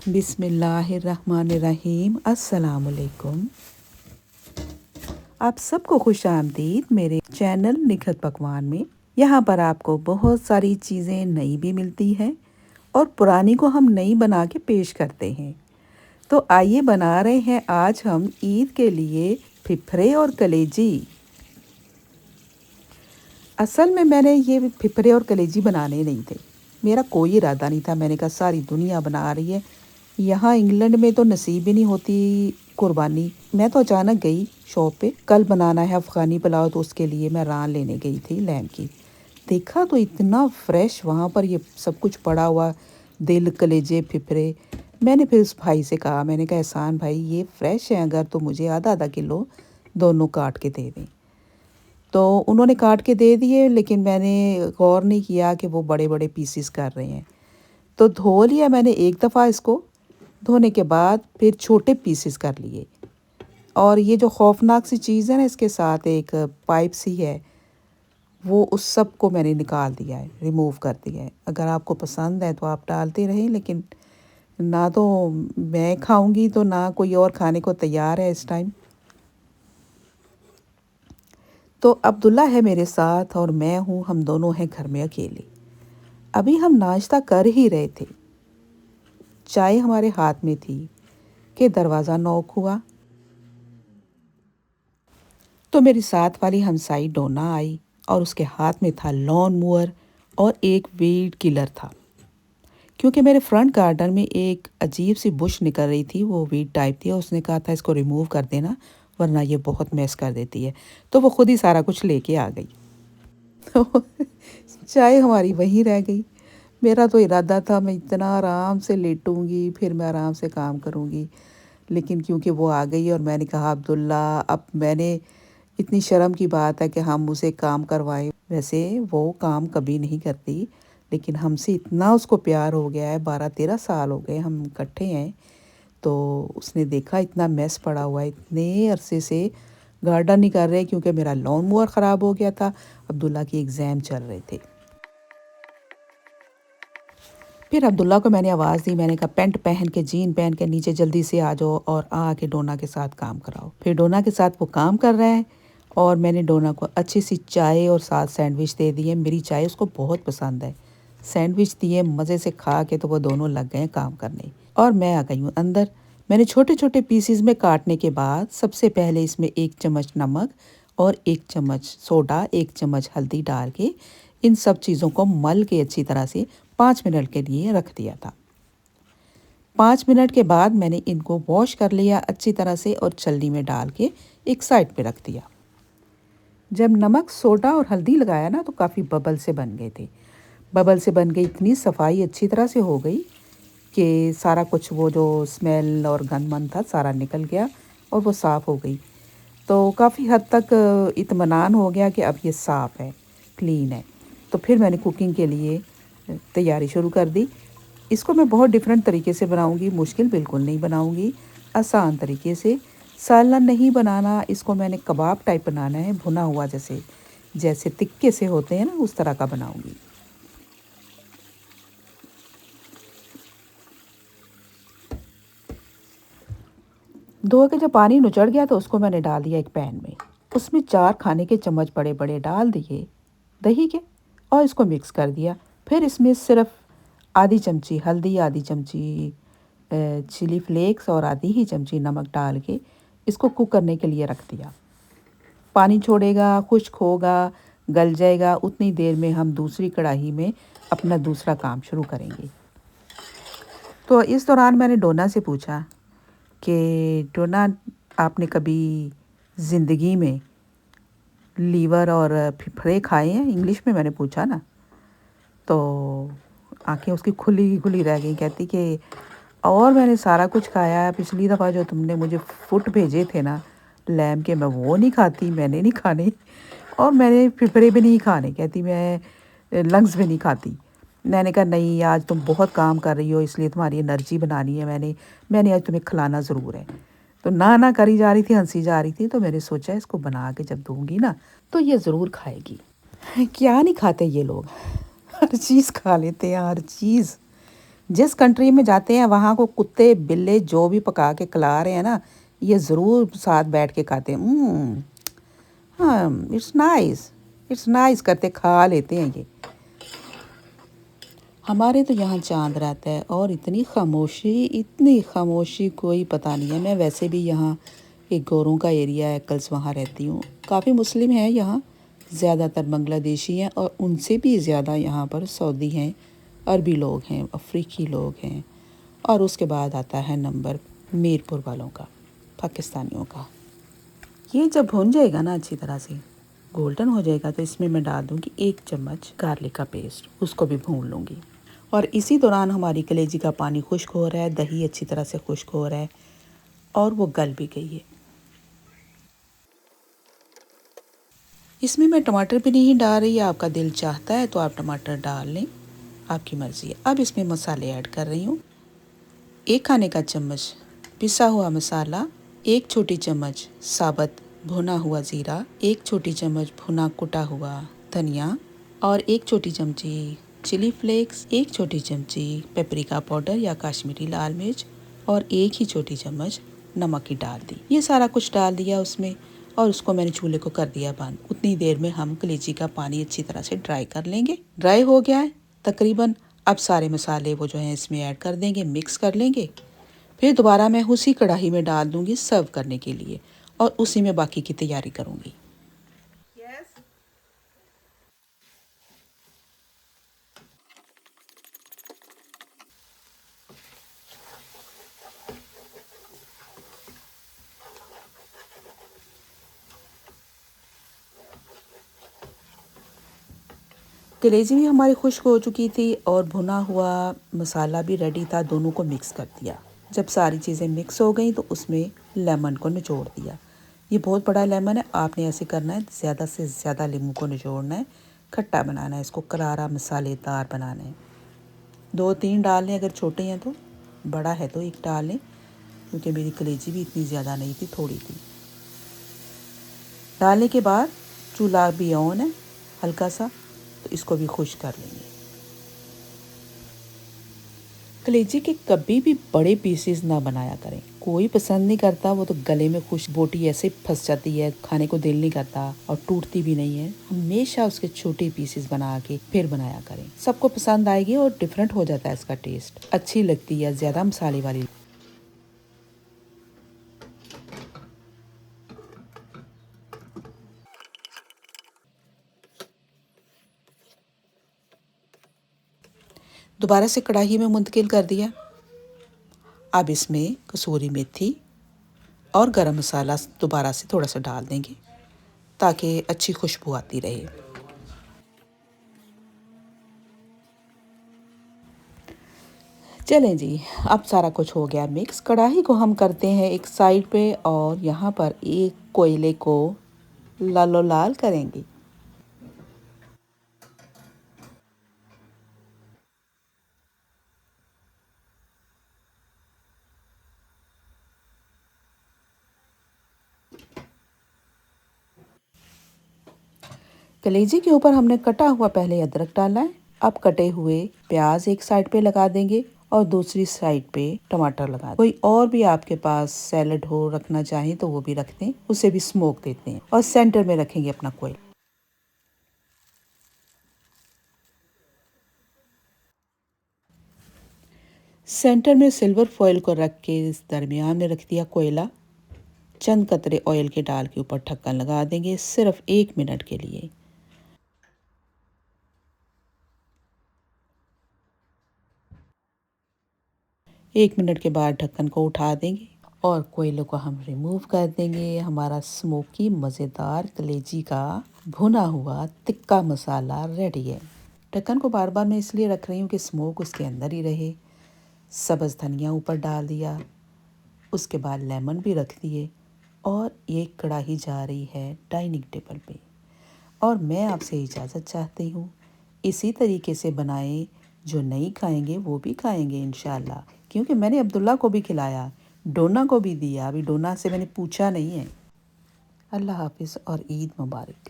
बिस्मिल्लाहिर्रहमानिर्रहीम अस्सलामुअलैकुम। आप सबको खुश आमदीद मेरे चैनल निखत पकवान में। यहाँ पर आपको बहुत सारी चीज़ें नई भी मिलती हैं और पुरानी को हम नई बना के पेश करते हैं। तो आइए बना रहे हैं आज हम ईद के लिए फिफरे और कलेजी। असल में मैंने ये फिफरे और कलेजी बनाने नहीं थे, मेरा कोई इरादा नहीं था। मैंने कहा सारी दुनिया बना रही है, यहाँ इंग्लैंड में तो नसीब ही नहीं होती कुर्बानी। मैं तो अचानक गई शॉप पे, कल बनाना है अफ़गानी पुलाव, तो उसके लिए मैं रान लेने गई थी लैम की। देखा तो इतना फ्रेश वहाँ पर ये सब कुछ पड़ा हुआ, दिल कलेजे फिफरे। मैंने फिर उस भाई से कहा, मैंने कहा एहसान भाई ये फ़्रेश है, अगर तो मुझे आधा आधा किलो दोनों काट के दे दें। तो उन्होंने काट के दे दिए, लेकिन मैंने गौर नहीं किया कि वो बड़े बड़े पीसीस कर रहे हैं। तो धो लिया मैंने एक दफ़ा इसको, धोने के बाद फिर छोटे पीसेस कर लिए। और ये जो खौफनाक सी चीज़ है ना, इसके साथ एक पाइप सी है, वो उस सब को मैंने निकाल दिया है, रिमूव कर दिया है। अगर आपको पसंद है तो आप डालते रहें, लेकिन ना तो मैं खाऊंगी तो ना कोई और खाने को तैयार है इस टाइम। तो अब्दुल्ला है मेरे साथ और मैं हूँ, हम दोनों हैं घर में अकेले। अभी हम नाश्ता कर ही रहे थे, चाय हमारे हाथ में थी कि दरवाज़ा नॉक हुआ। तो मेरी साथ वाली हमसाई डोना आई और उसके हाथ में था लॉन मोवर और एक वीड किलर था। क्योंकि मेरे फ्रंट गार्डन में एक अजीब सी बुश निकल रही थी, वो वीड टाइप थी, और उसने कहा था इसको रिमूव कर देना वरना ये बहुत मेस कर देती है। तो वो खुद ही सारा कुछ लेके आ गई। तो चाय हमारी वहीं रह गई। मेरा तो इरादा था मैं इतना आराम से लेटूंगी, फिर मैं आराम से काम करूंगी, लेकिन क्योंकि वो आ गई और मैंने कहा अब्दुल्ला, अब मैंने, इतनी शर्म की बात है कि हम उसे काम करवाएं। वैसे वो काम कभी नहीं करती, लेकिन हमसे इतना उसको प्यार हो गया है, 12-13 साल हो गए हम इकट्ठे हैं। तो उसने देखा इतना मेस पड़ा हुआ है, इतने अरसे से गार्डन नहीं कर रहे क्योंकि मेरा लॉन मोवर ख़राब हो गया था, अब्दुल्ला की एग्ज़ाम चल रहे थे। फिर अब्दुल्ला को मैंने आवाज़ दी, मैंने कहा पैंट पहन के, जीन पहन के नीचे जल्दी से आ जाओ और आके डोना के साथ काम कराओ। फिर डोना के साथ वो काम कर रहा है और मैंने डोना को अच्छी सी चाय और साथ सैंडविच दे दिए। मेरी चाय उसको बहुत पसंद है। सैंडविच दिए, मज़े से खा के तो वो दोनों लग गए काम करने और मैं आ गई हूँ अंदर। मैंने छोटे छोटे पीसीज में काटने के बाद सबसे पहले इसमें 1 चम्मच नमक और 1 चम्मच सोडा, 1 चम्मच हल्दी डाल के इन सब चीज़ों को मल के अच्छी तरह से 5 मिनट के लिए रख दिया था। 5 मिनट के बाद मैंने इनको वॉश कर लिया अच्छी तरह से और छलनी में डाल के एक साइड पे रख दिया। जब नमक, सोडा और हल्दी लगाया ना, तो काफ़ी बबल से बन गए थे। बबल से बन गई, इतनी सफाई अच्छी तरह से हो गई कि सारा कुछ, वो जो स्मेल और गंदमंद था सारा निकल गया और वो साफ़ हो गई। तो काफ़ी हद तक इत्मीनान हो गया कि अब ये साफ़ है, क्लीन है। तो फिर मैंने कुकिंग के लिए तैयारी शुरू कर दी। इसको मैं बहुत डिफरेंट तरीके से बनाऊंगी, मुश्किल बिल्कुल नहीं बनाऊंगी, आसान तरीके से। सालन नहीं बनाना, इसको मैंने कबाब टाइप बनाना है, भुना हुआ, जैसे जैसे तिक्के से होते हैं ना, उस तरह का बनाऊंगी। धो के जब पानी नुचड़ गया तो उसको मैंने डाल दिया एक पैन में। उसमें 4 खाने के चम्मच बड़े बड़े डाल दिए दही के और इसको मिक्स कर दिया। फिर इसमें सिर्फ आधी चमची हल्दी, आधी चमची चिली फ्लेक्स और आधी ही चमची नमक डाल के इसको कुक करने के लिए रख दिया। पानी छोड़ेगा, खुश्क होगा, गल जाएगा, उतनी देर में हम दूसरी कढ़ाई में अपना दूसरा काम शुरू करेंगे। तो इस दौरान मैंने डोना से पूछा कि डोना, आपने कभी ज़िंदगी में लीवर और फिफड़े खाए हैं? इंग्लिश में मैंने पूछा ना। तो आंखें उसकी खुली खुली रह गई, कहती कि और मैंने सारा कुछ खाया है, पिछली दफ़ा जो तुमने मुझे फुट भेजे थे ना लैम के, मैं वो नहीं खाती, मैंने नहीं खाने, और मैंने फिफड़े भी नहीं खाने, कहती मैं लंग्स भी नहीं खाती। मैंने कहा नहीं, आज तुम बहुत काम कर रही हो इसलिए तुम्हारी एनर्जी बनानी है, मैंने आज तुम्हें खिलाना ज़रूर है। तो ना करी जा रही थी, हंसी जा रही थी, तो मैंने सोचा इसको बना के जब दूंगी ना तो ये ज़रूर खाएगी। क्या नहीं खाते ये लोग, हर चीज़ खा लेते हैं, हर चीज़। जिस कंट्री में जाते हैं वहाँ को कुत्ते बिल्ले जो भी पका के खिला रहे हैं ना, ये ज़रूर साथ बैठ के खाते हैं। हाँ, इट्स नाइस करते खा लेते हैं ये। हमारे तो यहाँ चाँद रहता है और इतनी खामोशी कोई पता नहीं है। मैं वैसे भी यहाँ एक गोरों का एरिया है, कल्स वहाँ रहती हूँ। काफ़ी मुस्लिम हैं यहाँ, ज़्यादातर बांग्लादेशी हैं और उनसे भी ज़्यादा यहाँ पर सऊदी हैं, अरबी लोग हैं, अफ्रीकी लोग हैं। और उसके बाद आता है नंबर मीरपुर वालों का, पाकिस्तानियों का। ये जब भुन जाएगा ना अच्छी तरह से, गोल्डन हो जाएगा, तो इसमें मैं डाल दूँगी 1 चम्मच गार्लिक का पेस्ट, उसको भी भून लूँगी। और इसी दौरान हमारी कलेजी का पानी खुश्क हो रहा है, दही अच्छी तरह से खुश्क हो रहा है और वो गल भी गई है। इसमें मैं टमाटर भी नहीं डाल रही, आपका दिल चाहता है तो आप टमाटर डाल लें, आपकी मर्ज़ी है। अब इसमें मसाले ऐड कर रही हूँ। 1 खाने का चम्मच पिसा हुआ मसाला, 1 छोटी चम्मच साबुत भुना हुआ ज़ीरा, 1 छोटी चम्मच भुना कुटा हुआ धनिया और 1 छोटी चमची चिली फ्लेक्स, 1 छोटी चमची पेपरिका पाउडर या कश्मीरी लाल मिर्च और 1 ही छोटी चम्मच नमक की डाल दी। ये सारा कुछ डाल दिया उसमें और उसको मैंने चूल्हे को कर दिया बंद। उतनी देर में हम कलेजी का पानी अच्छी तरह से ड्राई कर लेंगे। ड्राई हो गया है तकरीबन। अब सारे मसाले वो जो हैं इसमें ऐड कर देंगे, मिक्स कर लेंगे। फिर दोबारा मैं उसी कढ़ाई में डाल दूँगी सर्व करने के लिए और उसी में बाकी की तैयारी करूँगी। कलेजी भी हमारी खुश्क हो चुकी थी और भुना हुआ मसाला भी रेडी था, दोनों को मिक्स कर दिया। जब सारी चीज़ें मिक्स हो गई तो उसमें लेमन को निचोड़ दिया। ये बहुत बड़ा लेमन है, आपने ऐसे करना है, ज़्यादा से ज़्यादा नींबू को निचोड़ना है, खट्टा बनाना है, इसको करारा मसालेदार बनाना है। 2-3 डाल लें, अगर छोटे हैं तो, बड़ा है तो 1 डाल लें, क्योंकि मेरी कलेजी भी इतनी ज़्यादा नहीं थी, थोड़ी थी। डालने के बाद चूल्हा भी ऑन है हल्का सा, तो इसको भी खुश कर लेंगे। कलेजी के कभी भी बड़े पीसेस ना बनाया करें, कोई पसंद नहीं करता, वो तो गले में खुश बोटी ऐसे फंस जाती है, खाने को दिल नहीं करता और टूटती भी नहीं है। हमेशा उसके छोटे पीसेस बना के फिर बनाया करें, सबको पसंद आएगी और डिफरेंट हो जाता है इसका टेस्ट, अच्छी लगती है ज़्यादा मसाले वाली। दोबारा से कढ़ाई में मुंतकिल कर दिया। अब इसमें कसूरी मेथी और गरम मसाला दोबारा से थोड़ा सा डाल देंगे ताकि अच्छी खुशबू आती रहे। चलें जी, अब सारा कुछ हो गया मिक्स। कढ़ाई को हम करते हैं एक साइड पे और यहाँ पर एक कोयले को लालो लाल करेंगे। कलेजी के ऊपर हमने कटा हुआ पहले अदरक डाला है। अब कटे हुए प्याज एक साइड पे लगा देंगे और दूसरी साइड पे टमाटर लगा दें। कोई और भी आपके पास सैलड हो रखना चाहें तो वो भी रख दें, उसे भी स्मोक देते हैं। और सेंटर में रखेंगे अपना कोयल। सेंटर में सिल्वर फॉइल को रख के इस दरमियान में रख दिया कोयला। चंद कतरे ऑयल के डाल के ऊपर ढक्कन लगा देंगे सिर्फ 1 मिनट के लिए। 1 मिनट के बाद ढक्कन को उठा देंगे और कोयले को हम रिमूव कर देंगे। हमारा स्मोकी मज़ेदार कलेजी का भुना हुआ तिक्का मसाला रेडी है। ढक्कन को बार बार मैं इसलिए रख रही हूँ कि स्मोक उसके अंदर ही रहे। सब्ज़ धनिया ऊपर डाल दिया, उसके बाद लेमन भी रख दिए और ये कढ़ाई जा रही है डाइनिंग टेबल पे। और मैं आपसे इजाज़त चाहती हूँ, इसी तरीके से बनाएं, जो नहीं खाएंगे वो भी खाएंगे इंशाल्लाह, क्योंकि मैंने अब्दुल्ला को भी खिलाया, डोना को भी दिया। अभी डोना से मैंने पूछा नहीं है। अल्लाह हाफिज़ और ईद मुबारक।